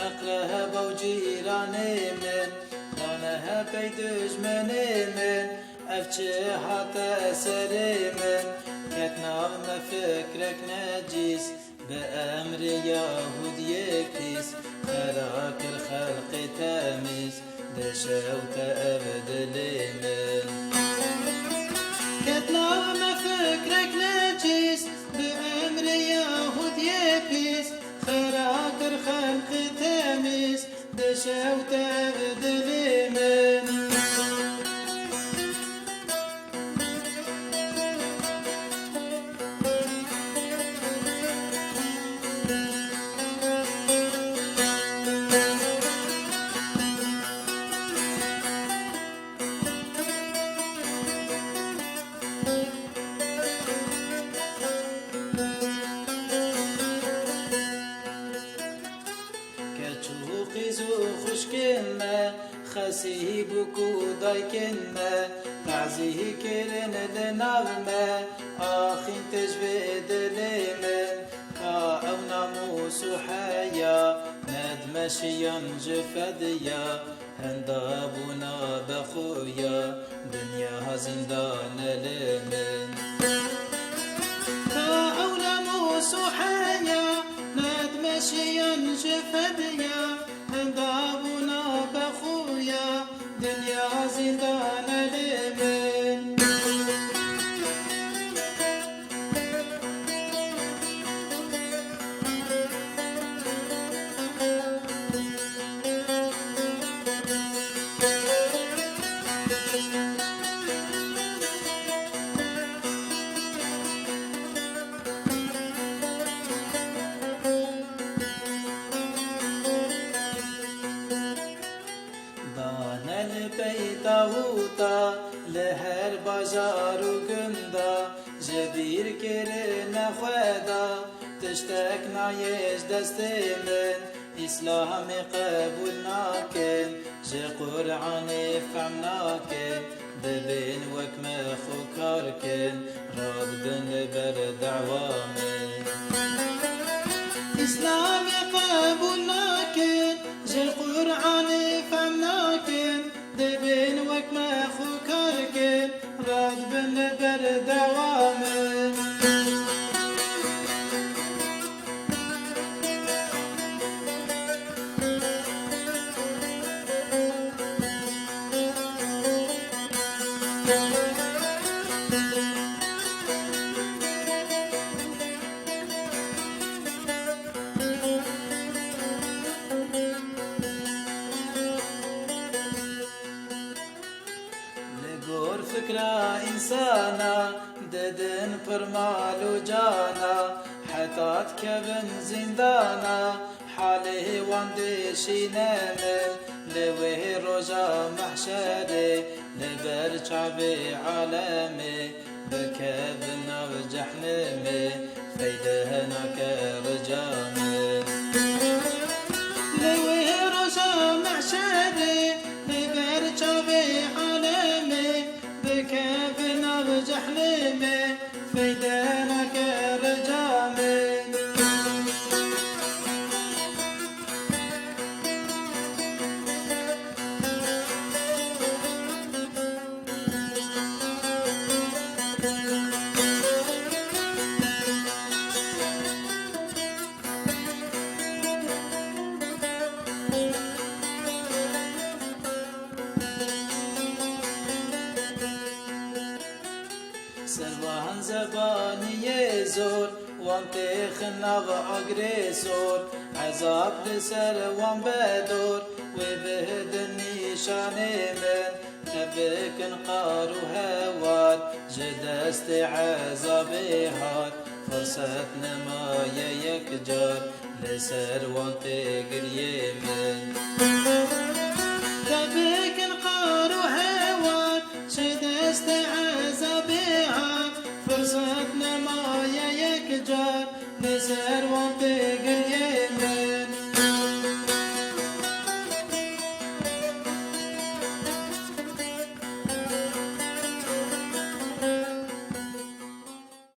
أقرب وجيراني من خانها بيدج مني من أفتش حتى سري من كتنا ما فكرك نجيس بأمر يهودي كيس خراك الخلق تاميس دشوت أبدلي من كتنا ما فكرك نجيس بأمر يهودي كيس خراك الخلق تاميس دشوت أبدلي من خشكنا خسيه بكو دايكنا تعزيه كرن لنغمة آخين تجبيد لمن كاو ناموس حيا ندمشيا جفديا هندابنا بخويا دنيا زندان لمن كاو ناموس حيا ندمشيا جفديا هندابنا بخويا دنيا زندان لمن داوتا لهر بازار و گندا جبیر کرن خدا تشتک نایش دست من اسلام قبول ناکن جه قرآن فهم ناکن دبین وکم خوکار کن راب دن بر دعوامن اسلام قبول ناکن جه قرآن فهم ناکن دبين وكما خوكاركن راد بن بر دوامن فكرة إنسانا ددن فرمال وجانا حتات كبن زندانا حاله واندشي نامن لوه رجا محشري لبر شعبي عالمي بكبنا وجحنمي فيدهنا كرجامي لوه رجا محشري لبر شعبي عالمي بكابنا بجحلمي فيدانا كرجامي سروان زباني زور وانتخنا وأجريسور عذاب لسر وان بدور وبهدني شاني من تبك نقار وهوار جدست عذابي هار فرصتنا ما يكجار لسر وانتقر يمن تبك نقار وهوار جدست عذابي فرصتنا ما يكجار نسر وانتقل